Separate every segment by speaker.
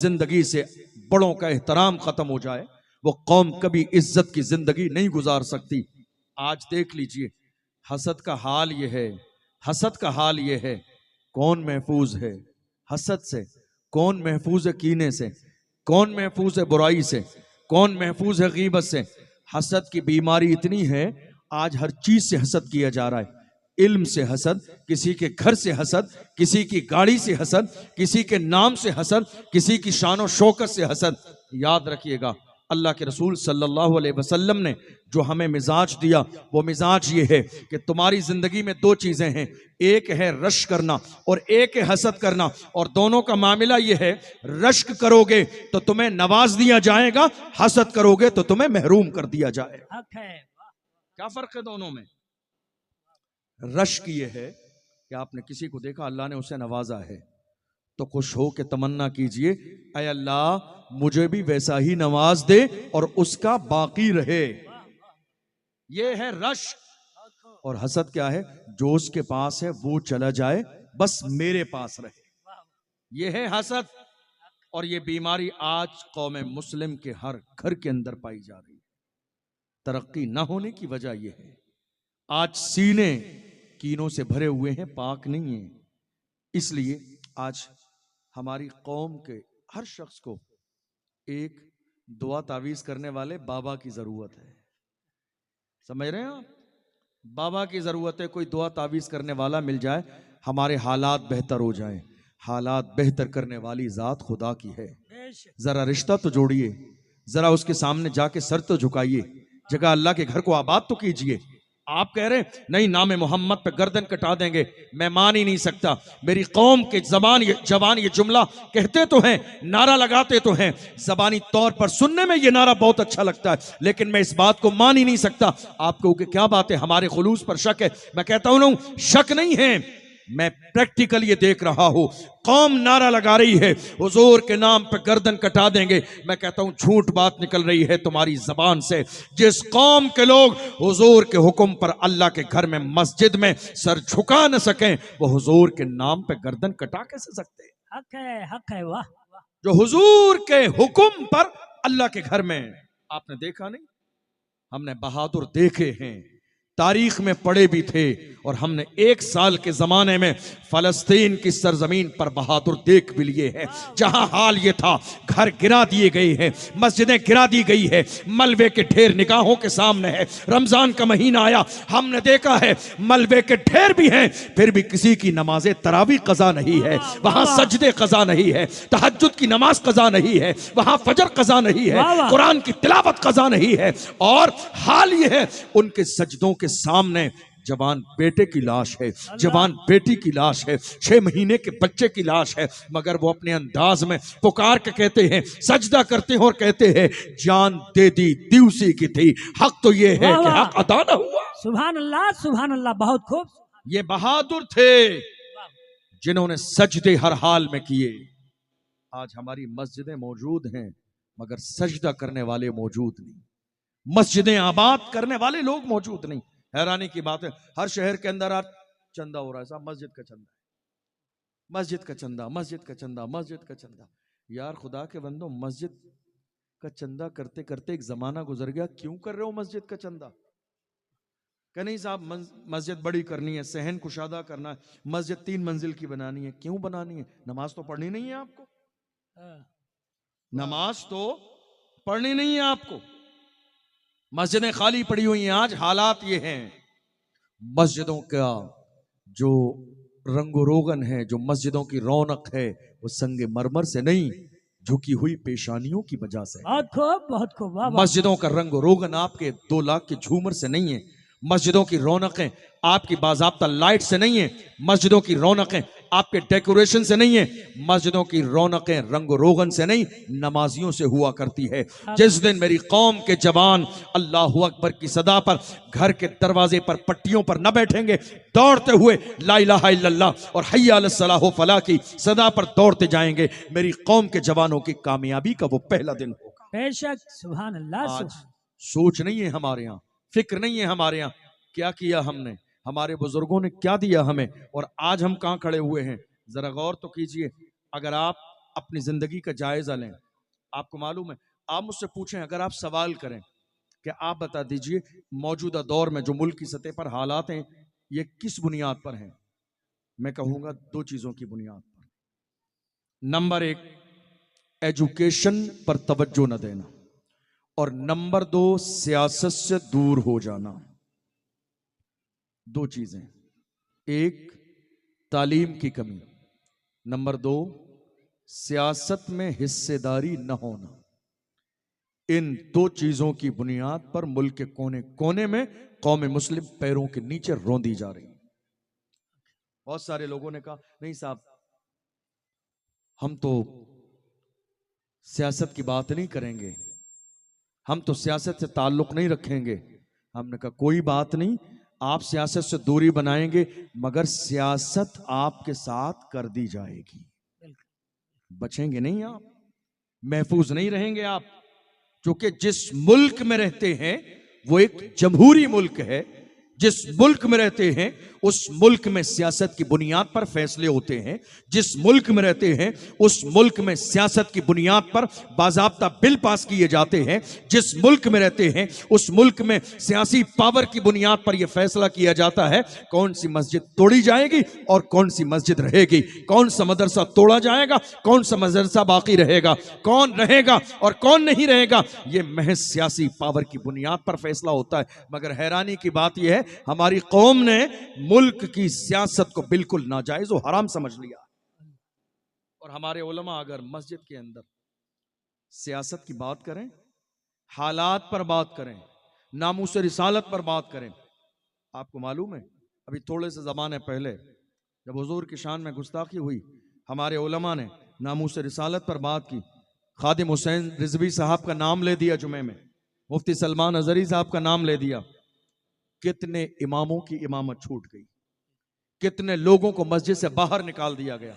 Speaker 1: जिंदगी से बड़ों का एहतराम खत्म हो जाए, वो कौम कभी इज्जत की जिंदगी नहीं गुजार सकती। आज देख लीजिए हसद का हाल ये है, हसद का हाल ये है। कौन महफूज है हसद से, कौन महफूज है कीने से, कौन महफूज है बुराई से, कौन महफूज है गीबत से। हसद की बीमारी इतनी है, आज हर चीज से हसद किया जा रहा है। इल्म से हसद, किसी के घर से हसद, किसी की गाड़ी से हसद, किसी के नाम से हसद, किसी की शान शौकत से हसद। याद रखिएगा अल्लाह के रसूल सल्लल्लाहु अलैहि वसल्लम ने जो हमें मिजाज दिया, वो मिजाज ये है कि तुम्हारी जिंदगी में दो चीजें हैं, एक है रश्क करना और एक है हसद करना। और दोनों का मामला ये है, रश्क करोगे तो तुम्हें नवाज दिया जाएगा, हसद करोगे तो तुम्हें महरूम कर दिया जाएगा। क्या फर्क है दोनों में? रश्क ये है कि आपने किसी को देखा, अल्लाह ने उसे नवाजा है, तो खुश हो के तमन्ना कीजिए, ऐ अल्लाह मुझे भी वैसा ही नवाज दे और उसका बाकी रहे। ये है रश्क। और हसद क्या है? जो उसके पास है वो चला जाए, बस मेरे पास रहे। ये है हसद। और ये बीमारी आज कौम मुस्लिम के हर घर के अंदर पाई जा रही है। तरक्की ना होने की वजह यह है, आज सीने कीनों से भरे हुए हैं, पाक नहीं है। इसलिए आज हमारी कौम के हर शख्स को एक दुआ तावीज करने वाले बाबा की जरूरत है। समझ रहे हैं आप? बाबा की जरूरत है। कोई दुआ तावीज करने वाला मिल जाए, हमारे हालात बेहतर हो जाएं। हालात बेहतर करने वाली जात खुदा की है। जरा रिश्ता तो जोड़िए, जरा उसके सामने जाके सर तो झुकाइए, जगह अल्लाह के घर को आबाद तो कीजिए। आप कह रहे हैं नहीं नाम मोहम्मद पे गर्दन कटा देंगे, मैं मान ही नहीं सकता। मेरी कौम के जवान ये जुमला कहते तो हैं, नारा लगाते तो हैं, जबानी तौर पर सुनने में ये नारा बहुत अच्छा लगता है, लेकिन मैं इस बात को मान ही नहीं सकता। आपको क्या बात है, हमारे खुलूस पर शक है? मैं कहता हूं शक नहीं है, मैं प्रैक्टिकल ये देख रहा हूं। कौम नारा लगा रही है हुजूर के नाम पे गर्दन कटा देंगे। मैं कहता हूं झूठ बात निकल रही है तुम्हारी जबान से। जिस कौम के लोग हुजूर के हुक्म पर अल्लाह के घर में मस्जिद में सर झुका न सकें, वो हुजूर के नाम पे गर्दन कटा कैसे सकते हैं? हक है वाह। जो हुजूर के हुक्म पर अल्लाह के घर में, आपने देखा नहीं, हमने बहादुर देखे हैं, तारीख में पढ़े भी थे, और हमने एक साल के जमाने में फलस्तीन की सरजमीन पर बहादुर देख भी लिए हैं, जहां हाल ये था घर गिरा दिए गए हैं, मस्जिदें गिरा दी गई है, मलबे के ढेर निगाहों के सामने है। रमजान का महीना आया, हमने देखा है मलबे के ढेर भी हैं, फिर भी किसी की नमाज़े तरावी कज़ा नहीं है, वहां सजदे कज़ा नहीं है, तहज्जुद की नमाज कज़ा नहीं है, वहां फजर कज़ा नहीं है, कुरान की तिलावत कज़ा नहीं है। और हाल ये है उनके सजदों के सामने जवान बेटे की लाश है, जवान बेटी की लाश है, 6 महीने के बच्चे की लाश है, मगर वो अपने अंदाज में पुकार के कहते हैं, सजदा करते हैं और कहते हैं जान दे दी उसी की थी। हक तो ये है कि हक अदा न हुआ। सुभान अल्लाह, बहुत खूब। ये बहादुर थे जिन्होंने सजदे हर हाल में किए। आज हमारी मस्जिदें मौजूद हैं, मगर सजदा करने वाले मौजूद नहीं, मस्जिदें आबाद करने वाले लोग मौजूद नहीं। हैरानी की बात है, हर शहर के अंदर आज चंदा हो रहा है, साहब मस्जिद का चंदा, मस्जिद का चंदा, मस्जिद का चंदा, मस्जिद का चंदा। यार खुदा के बंदो, मस्जिद का चंदा करते करते एक जमाना गुजर गया, क्यों कर रहे हो मस्जिद का चंदा? कह नहीं साहब मस्जिद बड़ी करनी है, सहन कुशादा करना है, मस्जिद 3 मंजिल की बनानी है। क्यों बनानी है? नमाज तो पढ़नी नहीं है आपको, नमाज तो पढ़नी नहीं है आपको। मस्जिदें खाली पड़ी हुई हैं। आज हालात ये हैं, मस्जिदों का जो रंगो रोगन है, जो मस्जिदों की रौनक है, वो संगे मरमर से नहीं, झुकी हुई पेशानियों की वजह से। बहुत खूब। मस्जिदों का रंगो रोगन आपके 2 लाख के झूमर से नहीं है, मस्जिदों की रौनकें आपकी बाज़ाब्ता लाइट से नहीं है, मस्जिदों की रौनकें आपके डेकोरेशन से नहीं है, मस्जिदों की रौनकें रंग रोगन से नहीं, नमाजियों से हुआ करती है। जिस दिन मेरी कौम के जवान अल्लाहु अकबर की सदा पर घर के दरवाजे पर पट्टियों पर न बैठेंगे, दौड़ते हुए ला इलाहा इल्लल्लाह और हय्या अलस सलाह व फलाह की सदा पर दौड़ते जाएंगे, मेरी कौम के जवानों की कामयाबी का वो पहला दिन होगा। बेशक, सुभान अल्लाह। आज सोच नहीं है हमारे यहाँ, फिक्र नहीं है हमारे यहाँ, क्या किया हमने, हमारे बुजुर्गों ने क्या दिया हमें, और आज हम कहां खड़े हुए हैं। जरा गौर तो कीजिए, अगर आप अपनी जिंदगी का जायजा लें। आपको मालूम है, आप मुझसे पूछें, अगर आप सवाल करें कि आप बता दीजिए मौजूदा दौर में जो मुल्क की सतह पर हालात हैं ये किस बुनियाद पर हैं, मैं कहूंगा दो चीजों की बुनियाद पर। नंबर एक, एजुकेशन पर तवज्जो न देना, और नंबर दो, सियासत से दूर हो जाना। दो चीजें, एक तालीम की कमी, नंबर दो सियासत में हिस्सेदारी न होना। इन दो चीजों की बुनियाद पर मुल्क के कोने कोने में कौम मुस्लिम पैरों के नीचे रौंदी जा रही है। बहुत सारे लोगों ने कहा नहीं साहब हम तो सियासत की बात नहीं करेंगे, हम तो सियासत से ताल्लुक नहीं रखेंगे। हमने कहा कोई बात नहीं, आप सियासत से दूरी बनाएंगे मगर सियासत आपके साथ कर दी जाएगी। बचेंगे नहीं आप, महफूज नहीं रहेंगे आप, क्योंकि जिस मुल्क में रहते हैं वो एक जमहूरी मुल्क है। जिस मुल्क में रहते हैं उस मुल्क में सियासत की बुनियाद पर फैसले होते हैं। जिस मुल्क में रहते हैं उस मुल्क में सियासत की बुनियाद पर बाज़ाब्ता बिल पास किए जाते हैं। जिस मुल्क में रहते हैं उस मुल्क में सियासी पावर की बुनियाद पर यह फैसला किया जाता है कौन सी मस्जिद तोड़ी जाएगी और कौन सी मस्जिद रहेगी, कौन सा मदरसा तोड़ा जाएगा, कौन सा मदरसा बाकी रहेगा, कौन रहेगा और कौन नहीं रहेगा। यह महज सियासी पावर की बुनियाद पर फैसला होता है। मगर हैरानी की बात यह है हमारी कौम ने मुल्क की सियासत को बिल्कुल नाजायज और हराम समझ लिया। और हमारे उलमा अगर मस्जिद के अंदर सियासत की बात करें, हालात पर बात करें, नामूस रिसालत पर बात करें, आपको मालूम है अभी थोड़े से जमाने पहले जब हुजूर की शान में गुस्ताखी हुई, हमारे उलमा ने नामूस रिसालत पर बात की। खादिम हुसैन रिजवी साहब का नाम ले दिया जुमे में, मुफ्ती सलमान अजहरी साहब का नाम ले दिया। कितने इमामों की इमामत छूट गई, कितने लोगों को मस्जिद से बाहर निकाल दिया गया।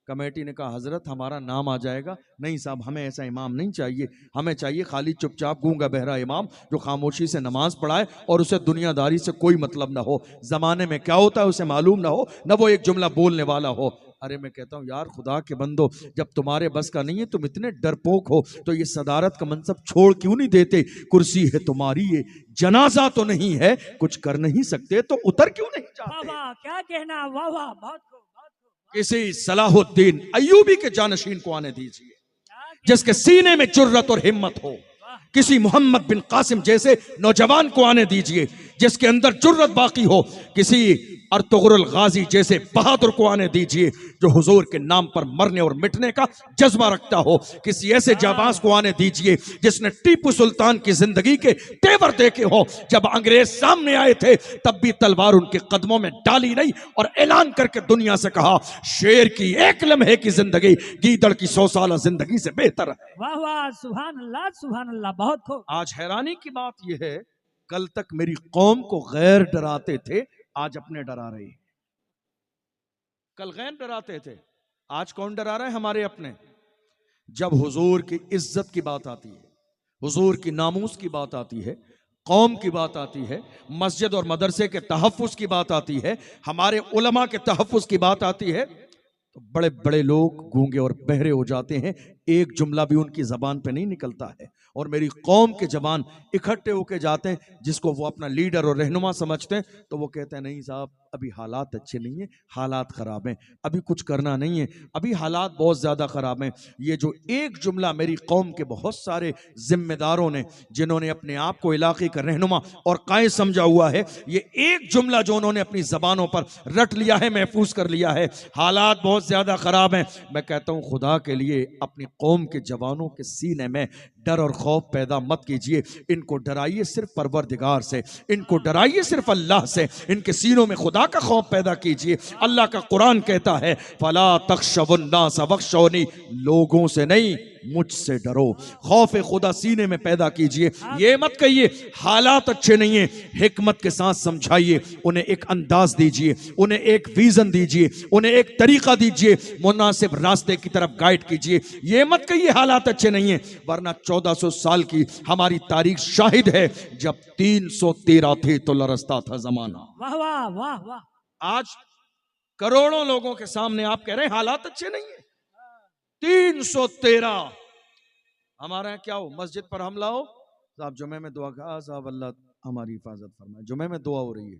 Speaker 1: कमेटी ने कहा हजरत हमारा नाम आ जाएगा, नहीं साहब हमें ऐसा इमाम नहीं चाहिए, हमें चाहिए खाली चुपचाप गूंगा बहरा इमाम जो खामोशी से नमाज पढ़ाए और उसे दुनियादारी से कोई मतलब ना हो, जमाने में क्या होता है उसे मालूम ना हो, ना वो एक जुमला बोलने वाला हो। अरे मैं कहता हूं यार खुदा के बंदो, जब तुम्हारे बस का नहीं है, तुम इतने डरपोक हो तो ये सदारत का मनसब छोड़ क्यों नहीं देते? कुर्सी है तुम्हारी, ये जनाजा तो नहीं है, कुछ कर नहीं सकते तो उतर क्यों नहीं चाहते?
Speaker 2: वाह क्या कहना, वाह वाह, बहुत खूब।
Speaker 1: किसी सलाहुद्दीन अय्यूबी के जानशीन को आने दीजिए जिसके सीने में जुर्रत और हिम्मत हो। किसी मोहम्मद बिन कासिम जैसे नौजवान को आने दीजिए जिसके अंदर जुर्रत बाकी हो। किसी अर्तुगरुल गाजी जैसे बहादुर को आने दीजिए जो हुजूर के नाम पर मरने और मिटने का जज्बा रखता हो। किसी ऐसे जाबाज को आने दीजिए जिसने टीपू सुल्तान की जिंदगी के तेवर देखे हो। जब अंग्रेज सामने आए थे तब भी तलवार उनके कदमों में डाली नहीं और ऐलान करके दुनिया से कहा शेर की एक लम्हे की जिंदगी गीदड़ की 100 साल जिंदगी से बेहतर है।
Speaker 2: वाह वाह, सुभान अल्लाह सुभान अल्लाह, बहुत खूब।
Speaker 1: आज हैरानी की बात यह है, कल तक मेरी कौम को गैर डराते थे, आज अपने डरा रहे। कल गैर डराते थे, आज कौन डरा रहा है? हमारे अपने। जब हुजूर की इज्जत की बात आती है, हुजूर की नामूस की बात आती है, कौम की बात आती है, मस्जिद और मदरसे के तहफ़्फ़ुज़ की बात आती है, हमारे उलमा के तहफ़्फ़ुज़ की बात आती है, तो बड़े बड़े लोग गूंगे और बहरे हो जाते हैं। एक जुमला भी उनकी जबान पे नहीं निकलता है। और मेरी कौम के जवान इकट्ठे होके जाते हैं, जिसको वो अपना लीडर और रहनुमा समझते हैं, तो वो कहते हैं नहीं साहब अभी हालात अच्छे नहीं है, हालात खराब हैं, अभी कुछ करना नहीं है, अभी हालात बहुत ज्यादा खराब हैं। ये जो एक जुमला मेरी कौम के बहुत सारे जिम्मेदारों ने, जिन्होंने अपने आप को इलाके का रहनुमा और कायद समझा हुआ है, ये एक जुमला जो उन्होंने अपनी जबानों पर रट लिया है, महफूज कर लिया है, हालात बहुत ज्यादा खराब हैं। मैं कहता हूं खुदा के लिए अपनी कौम के जवानों के सीने में डर और खौफ पैदा मत कीजिए। इनको डराइए सिर्फ परवरदिगार से, इनको डराइए सिर्फ अल्लाह से, इनके सीनों में खुदा का खौफ पैदा कीजिए। अल्लाह का कुरान कहता है फला तख्शवुन्नास वख्शौनी, लोगों से नहीं मुझसे डरो। खौफ खुदा सीने में पैदा कीजिए। ये मत कहिए हालात अच्छे नहीं है, हिकमत के साथ समझाइए, उन्हें एक अंदाज दीजिए, उन्हें एक विजन दीजिए, उन्हें एक तरीका दीजिए, मुनासिब रास्ते की तरफ गाइड कीजिए। ये मत कहिए हालात अच्छे नहीं है, वरना 1400 साल की हमारी तारीख शाहिद है, जब 313 थे तो लरसता था जमाना।
Speaker 2: वाह वाह वाह वाह।
Speaker 1: आज करोड़ों लोगों के सामने आप कह रहे हैं हालात अच्छे नहीं है। 313। हमारे यहाँ क्या हो, मस्जिद पर हमला हो, साहब जुमे में दुआ कहा, साहब अल्लाह हमारी हिफाजत फरमाए, जुमे में दुआ हो रही है,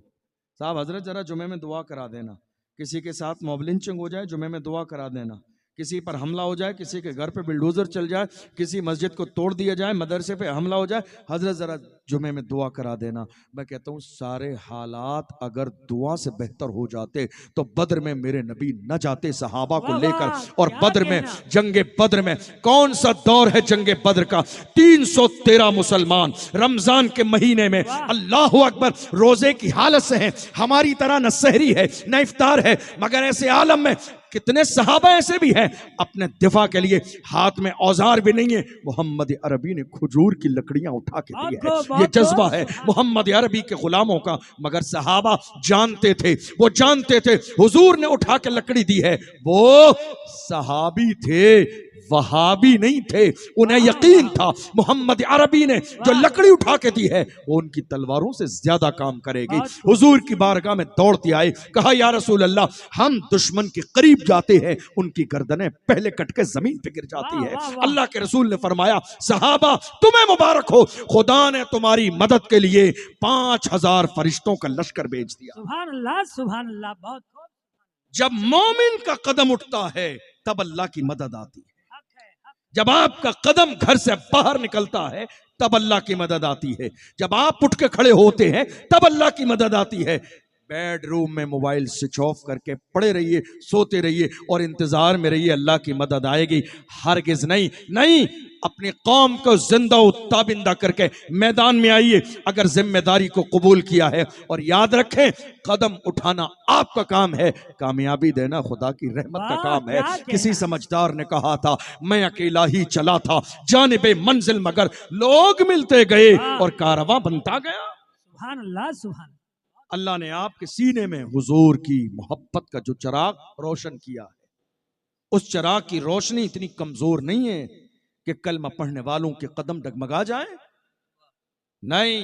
Speaker 1: साहब हजरत जरा जुमे में दुआ करा देना, किसी के साथ मॉब लिंचिंग हो जाए जुमे में दुआ करा देना, किसी पर हमला हो जाए, किसी के घर पे बिल्डोजर चल जाए, किसी मस्जिद को तोड़ दिया जाए, मदरसे पे हमला हो जाए, हजरत जरा जुमे में दुआ करा देना। मैं कहता हूँ सारे हालात अगर दुआ से बेहतर हो जाते तो बद्र में मेरे नबी न जाते सहाबा को
Speaker 2: वाह,
Speaker 1: लेकर,
Speaker 2: वाह,
Speaker 1: और
Speaker 2: क्या
Speaker 1: बद्र में,
Speaker 2: कहना।
Speaker 1: जंगे बद्र में, कौन सा दौर है जंगे बद्र का, 313 मुसलमान रमजान के महीने में,
Speaker 2: वाह।
Speaker 1: अल्लाह अकबर, रोजे की हालत से हैं, हमारी तरह न सहरी है न इफ्तार है, मगर ऐसे आलम में कितने सहाबा ऐसे भी हैं अपने दिफा के लिए हाथ में औजार भी नहीं है, मोहम्मद अरबी ने खजूर की लकड़ियां उठा के दी है। ये जज्बा है मोहम्मद अरबी के गुलामों का, मगर सहाबा जानते थे, वो जानते थे हुजूर ने उठा के लकड़ी दी है, वो सहाबी थे, वहाबी नहीं थे, उन्हें यकीन था मोहम्मद अरबी ने जो लकड़ी उठा के दी है वो उनकी तलवारों से ज्यादा काम करेगी। हुजूर की बारगाह में दौड़ते आए, कहा या रसूल अल्लाह, हम दुश्मन के करीब जाते हैं उनकी गर्दनें पहले कट के जमीन पे गिर जाती है। अल्लाह के रसूल ने फरमाया, सहाबा तुम्हें मुबारक हो, खुदा ने तुम्हारी मदद के लिए 5000 फरिश्तों का लश्कर भेज दिया।
Speaker 2: सुभान अल्लाह, सुभान अल्लाह, बहुत खूब।
Speaker 1: जब मोमिन का कदम उठता है तब अल्लाह की मदद आती है, जब आपका कदम घर से बाहर निकलता है तब अल्लाह की मदद आती है, जब आप उठ के खड़े होते हैं तब अल्लाह की मदद आती है। बेडरूम में मोबाइल स्विच ऑफ करके पड़े रहिए, सोते रहिए और इंतजार में रहिए अल्लाह की मदद आएगी, हरगिज नहीं। नहीं, अपनी कौम को जिंदा ताबिंदा करके मैदान में आइए अगर जिम्मेदारी को कबूल किया है, और याद रखें कदम उठाना आपका काम है, कामयाबी देना खुदा की रहमत का काम है। किसी समझदार ने कहा था, मैं अकेला ही चला था जानिबे मंजिल, मगर लोग मिलते गए और कारवां बनता गया।
Speaker 2: सुभान अल्लाह, सुभान।
Speaker 1: अल्लाह ने आपके सीने में हुजूर की मोहब्बत का जो चिराग रोशन किया है, उस चिराग की रोशनी इतनी कमजोर नहीं है कि कलमा पढ़ने वालों के कदम डगमगा जाए। नहीं,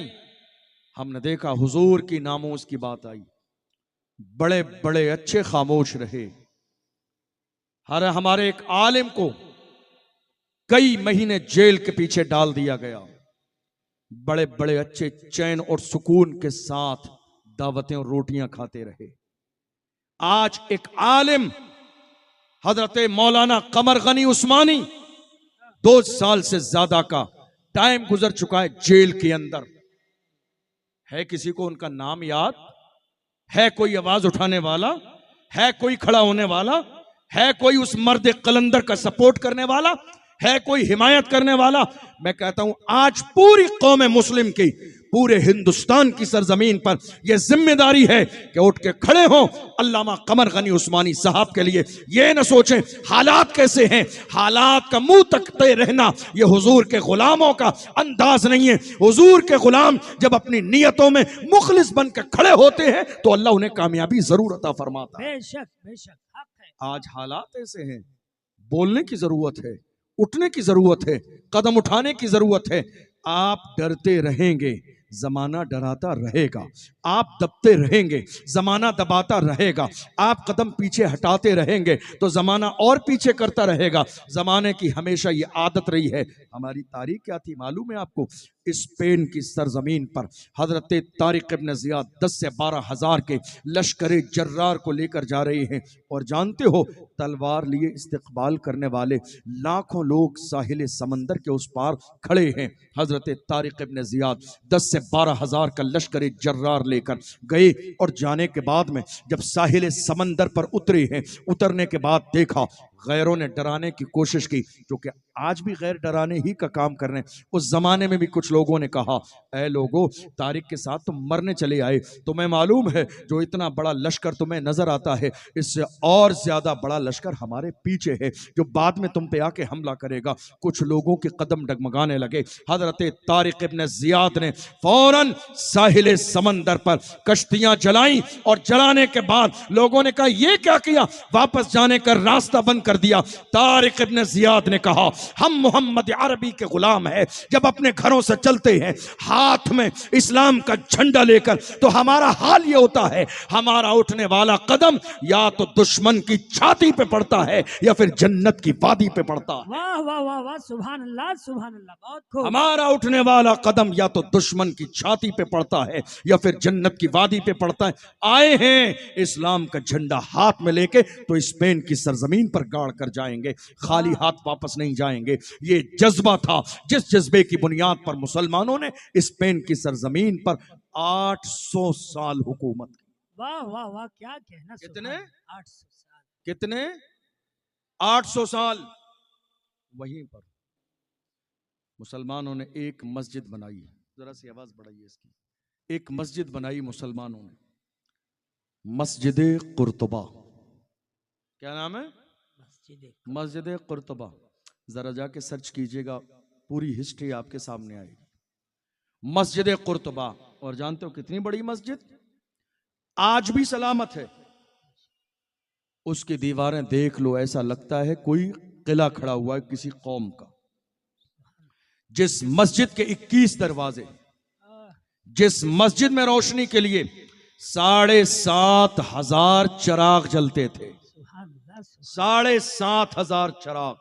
Speaker 1: हमने देखा हुजूर की नामोस की बात आई, बड़े बड़े अच्छे खामोश रहे। हर हमारे एक आलिम को कई महीने जेल के पीछे डाल दिया गया, बड़े बड़े अच्छे चैन और सुकून के साथ दावतें और रोटियां खाते रहे। आज एक आलिम हजरत मौलाना कमर गनी उस्मानी 2 साल से ज्यादा का टाइम गुजर चुका है जेल के अंदर। है किसी को उनका नाम याद है? कोई आवाज उठाने वाला है? कोई खड़ा होने वाला है? कोई उस मर्द कलंदर का सपोर्ट करने वाला है? कोई हिमायत करने वाला? मैं कहता हूं आज पूरी कौम मुस्लिम की, पूरे हिंदुस्तान की सरजमीन पर यह जिम्मेदारी है कि उठ के खड़े हों अल्लामा कमर गनी उस्मानी साहब के लिए। ये न सोचें हालात कैसे हैं, हालात का मुंह तकते रहना ये हुजूर के गुलामों का अंदाज नहीं है। हुजूर के गुलाम जब अपनी नियतों में मुखलिस बन के खड़े होते हैं तो अल्लाह उन्हें कामयाबी जरूर अता फरमाता है।
Speaker 2: बेशक बेशक, हक है।
Speaker 1: आज हालात ऐसे हैं, बोलने की जरूरत है, उठने की जरूरत है, कदम उठाने की जरूरत है। आप डरते रहेंगे, जमाना डराता रहेगा, आप दबते रहेंगे, जमाना दबाता रहेगा, आप कदम पीछे हटाते रहेंगे तो जमाना और पीछे करता रहेगा। जमाने की हमेशा ये आदत रही है। हमारी तारीख क्या थी मालूम है आपको? स्पेन की सरजमीन पर हजरत तारिक इब्न जियाद 10 से 12 हजार के लश्कर जर्रार को लेकर जा रहे हैं, और जानते हो तलवार लिए इस्तकबाल करने वाले लाखों लोग साहिल समंदर के उस पार खड़े हैं। हजरत तारिक इब्न जियाद 10 से 12 हजार का लश्कर जर्रार लेकर गए, और जाने के बाद में जब साहिल समंदर पर उतरे हैं, उतरने के बाद देखा गैरों ने डराने की कोशिश की, क्योंकि आज भी गैर डराने ही का काम कर रहे हैं। उस जमाने में भी कुछ लोगों ने कहा, ऐ लोगों, तारिक के साथ तुम मरने चले आए, तुम्हें मालूम है जो इतना बड़ा लश्कर तुम्हें नजर आता है, इससे और ज्यादा बड़ा लश्कर हमारे पीछे है जो बाद में तुम पे आके हमला करेगा। कुछ लोगों के कदम डगमगाने लगे। हजरत तारिक इब्न जियाद ने फौरन साहिल समंदर पर कश्तियां जलाई, और जलाने के बाद लोगों ने कहा, यह क्या किया? वापस जाने का रास्ता बंद कर कर दिया। तारिक इब्न जियाद ने कहा, हम मोहम्मद अरबी के गुलाम है, जब अपने घरों से चलते हैं हाथ में इस्लाम का झंडा लेकर, तो हमारा हाल ये होता है, हमारा उठने वाला कदम या तो दुश्मन की छाती पे पड़ता है या फिर जन्नत की वादी पे पड़ता है।
Speaker 2: वाह वाह वाह वाह, सुभान अल्लाह, बहुत खूब।
Speaker 1: हमारा उठने वाला कदम या तो दुश्मन की छाती पे पड़ता है या फिर जन्नत की वादी पे पड़ता है। आए हैं इस्लाम का झंडा हाथ में लेके तो स्पेन की सरजमीन पर गाड़ कर जाएंगे, खाली हाथ वापस नहीं जाएंगे। ये जज्बा था जिस जज्बे की बुनियाद पर मुसलमानों ने स्पेन की सरजमीन पर 800 साल हुकूमत की।
Speaker 2: वाह वाह वाह, क्या कहना।
Speaker 1: कितने?
Speaker 2: 800 साल।
Speaker 1: कितने? 800 साल। वहीं पर मुसलमानों ने एक मस्जिद बनाई है, जरा सी आवाज बढ़ाइए इसकी। एक मस्जिद बनाई मुसलमानों ने, मस्जिद कुर्तुबा। क्या नाम है? मस्जिद कुर्तुबा। जरा जाके सर्च कीजिएगा, पूरी हिस्ट्री आपके सामने आएगी। मस्जिद कुर्तुबा। और जानते हो कितनी बड़ी मस्जिद? आज भी सलामत है। उसकी दीवारें देख लो, ऐसा लगता है कोई किला खड़ा हुआ है किसी कौम का। जिस मस्जिद के 21 दरवाजे, जिस मस्जिद में रोशनी के लिए 7,500 चिराग जलते थे, 7,500 चिराग।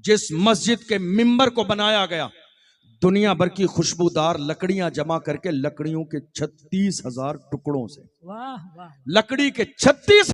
Speaker 1: जिस मस्जिद के मिंबर को बनाया गया, दुनिया भर की खुशबूदार लकड़ियां जमा करके, लकड़ियों के 36,000 टुकड़ों से,
Speaker 2: वाह वाह,
Speaker 1: लकड़ी के 36